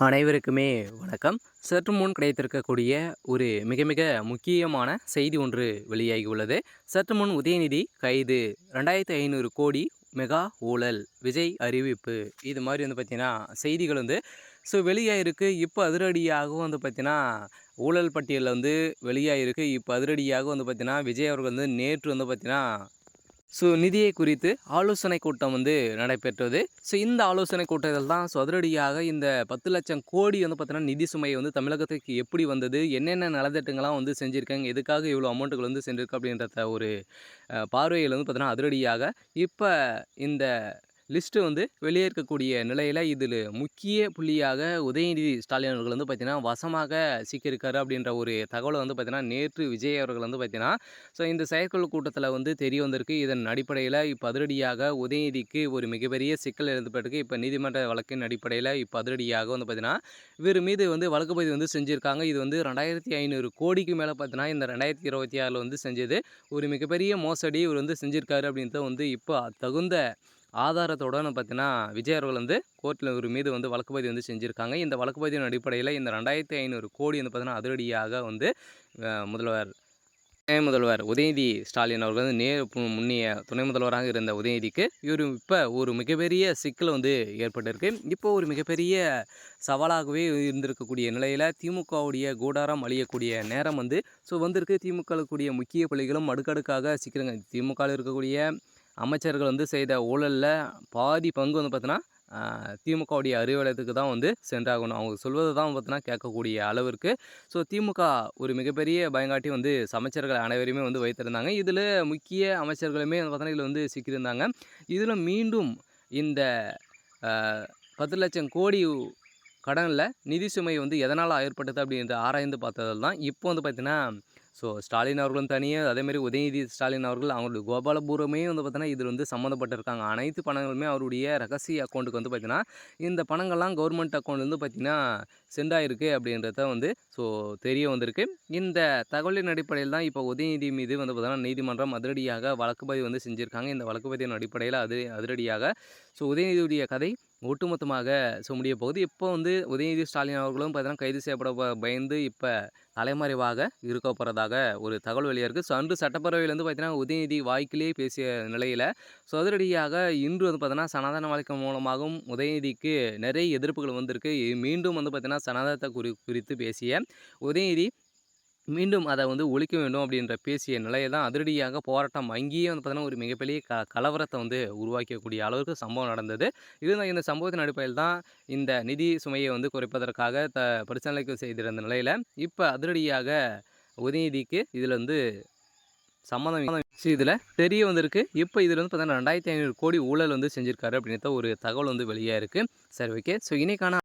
அனைவருக்குமே வணக்கம். சற்று முன் கிடைத்திருக்கக்கூடிய ஒரு மிக மிக முக்கியமான செய்தி ஒன்று வெளியாகி உள்ளது. சற்று முன் உதயநிதி கைது, 2500 கோடி மெகா ஊழல், விஜய் அறிவிப்பு. இது மாதிரி வந்து பார்த்தீங்கன்னா செய்திகள் வந்து வெளியாயிருக்கு. இப்போ அதிரடியாகவும் வந்து பார்த்தீங்கன்னா ஊழல் பட்டியலில் வந்து வெளியாயிருக்கு. இப்போ அதிரடியாக வந்து பார்த்தீங்கன்னா விஜய் அவர்கள் வந்து நேற்று வந்து பார்த்தீங்கன்னா நிதியை குறித்து ஆலோசனை கூட்டம் வந்து நடைபெற்றது. இந்த ஆலோசனை கூட்டத்தில் தான் அதிரடியாக இந்த 10,00,000 கோடி வந்து பார்த்தீங்கன்னா நிதி சுமையை வந்து தமிழகத்துக்கு எப்படி வந்தது, என்னென்ன நலத்திட்டங்கள்லாம் வந்து செஞ்சுருக்காங்க, எதுக்காக இவ்வளோ அமௌண்ட்டுகள் வந்து சென்றிருக்கு அப்படின்றத ஒரு பார்வையில் வந்து பார்த்தீங்கன்னா அதிரடியாக இப்போ இந்த லிஸ்ட்டு வந்து வெளியே இருக்கக்கூடிய நிலையில் இதில் முக்கிய புள்ளியாக உதயநிதி ஸ்டாலின் அவர்கள் வந்து பார்த்திங்கன்னா வசமாக சிக்கியிருக்காரு அப்படின்ற ஒரு தகவலை வந்து பார்த்திங்கன்னா நேற்று விஜய் அவர்கள் வந்து பார்த்திங்கன்னா இந்த செயற்குழு கூட்டத்தில் வந்து தெரிய வந்திருக்கு. இதன் அடிப்படையில் இப்போ அதிரடியாக உதயநிதிக்கு ஒரு மிகப்பெரிய சிக்கல் எழுதப்பட்டிருக்கு. இப்போ நீதிமன்ற வழக்கின் அடிப்படையில் இப்போ அதிரடியாக வந்து பார்த்திங்கன்னா இவர் மீது வந்து வழக்கு பதிவு வந்து செஞ்சுருக்காங்க. இது வந்து 2500 கோடிக்கு மேலே பார்த்திங்கன்னா இந்த 2026 வந்து செஞ்சது ஒரு மிகப்பெரிய மோசடி இவர் வந்து செஞ்சுருக்காரு அப்படின்றத வந்து இப்போ தகுந்த ஆதாரத்தோட பார்த்தீங்கன்னா விஜய் அவர்கள் வந்து கோர்ட்டில் இவர் மீது வந்து வழக்கு பதிவு வந்து செஞ்சுருக்காங்க. இந்த வழக்கு பதிவின் அடிப்படையில் இந்த 2500 கோடி வந்து பார்த்தீங்கன்னா அதிரடியாக வந்து துணை முதல்வர் உதயநிதி ஸ்டாலின் அவர்கள் வந்து முன்னைய துணை முதல்வராக இருந்த உதயநிதிக்கு இவர் இப்போ ஒரு மிகப்பெரிய சிக்கல் வந்து ஏற்பட்டிருக்கு. இப்போ ஒரு மிகப்பெரிய சவாலாகவே இருந்திருக்கக்கூடிய நிலையில் திமுகவுடைய கூடாரம் அழியக்கூடிய நேரம் வந்து வந்திருக்கு. திமுகவுடைய முக்கிய புள்ளிகளும் அடுக்கடுக்காக சிக்கலுங்க. திமுகவில் இருக்கக்கூடிய அமைச்சர்கள் வந்து செய்த ஊழலில் பாதி பங்கு வந்து பார்த்தீங்கன்னா திமுகவுடைய அறிவாலயத்துக்கு தான் வந்து சென்றாகணும். அவங்க சொல்வதை தான் பார்த்தீங்கன்னா கேட்கக்கூடிய அளவிற்கு திமுக ஒரு மிகப்பெரிய பயங்காட்டி வந்து அமைச்சர்கள் அனைவரையுமே வந்து வைத்திருந்தாங்க. இதில் முக்கிய அமைச்சர்களுமே பார்த்தீங்கன்னா இதில் வந்து சிக்கியிருந்தாங்க. இதில் மீண்டும் இந்த 10,00,000 கோடி கடனில் நிதி சுமை வந்து எதனால் ஏற்பட்டது அப்படின்ற ஆராய்ந்து பார்த்ததில் தான் இப்போ வந்து பார்த்திங்கன்னா ஸ்டாலின் அவர்களும் தனியாக அதேமாதிரி உதயநிதி ஸ்டாலின் அவர்கள் அவங்களுடைய கோபாலபூரமே வந்து பார்த்தீங்கன்னா இதில் வந்து சம்மந்தப்பட்டிருக்காங்க. அனைத்து பணங்களுமே அவருடைய ரகசிய அக்கௌண்ட்டுக்கு வந்து பார்த்திங்கன்னா இந்த பணங்கள்லாம் கவர்மெண்ட் அக்கௌண்ட் வந்து பார்த்திங்கன்னா சென்டாயிருக்கு அப்படின்றத வந்து தெரிய வந்திருக்கு. இந்த தகவலின் அடிப்படையில் தான் இப்போ உதயநிதி மீது வந்து பார்த்தீங்கன்னா நீதிமன்றம் அதிரடியாக வழக்கு பதிவு வந்து செஞ்சுருக்காங்க. இந்த வழக்கு பதிவின் அடிப்படையில் அதிரடியாக உதயநிதியுடைய கதை ஒட்டுமொத்தமாக முடிய போகுது. இப்போ வந்து உதயநிதி ஸ்டாலின் அவர்களும் பார்த்தீங்கன்னா கைது செய்யப்பட பயந்து இப்போ தலைமறைவாக இருக்க போகிறதாக ஒரு தகவல் வெளியாக இருக்குது. அன்று சட்டப்பேரவையில் வந்து பார்த்தீங்கன்னா உதயநிதி வாய்க்கிலேயே பேசிய நிலையில் அதிரடியாக இன்று வந்து பார்த்தீங்கன்னா சனாதன வழக்கு மூலமாகவும் உதயநிதிக்கு நிறைய எதிர்ப்புகள் வந்திருக்கு. மீண்டும் வந்து பார்த்தீங்கன்னா சனாதனத்தை குறித்து பேசிய உதயநிதி மீண்டும் அதை வந்து ஒழிக்க வேண்டும் அப்படின்ற பேசிய நிலையை தான் அதிரடியாக போராட்டம் அங்கேயே வந்து பார்த்தீங்கன்னா ஒரு மிகப்பெரிய கலவரத்தை வந்து உருவாக்கக்கூடிய அளவுக்கு சம்பவம் நடந்தது. இருந்தால் இந்த சம்பவத்தின் அடிப்படையில் தான் இந்த நிதி சுமையை வந்து குறைப்பதற்காக பரிசீலனை செய்திருந்த நிலையில் இப்போ அதிரடியாக உதயநிதிக்கு இதில் வந்து சம்மந்தம் இதில் தெரிய வந்திருக்கு. இப்போ இதில் வந்து பார்த்தீங்கன்னா 2500 கோடி ஊழல் வந்து செஞ்சுருக்காரு அப்படின்ற ஒரு தகவல் வந்து வெளியாக இருக்குது. சரி, ஓகே. இன்னைக்கான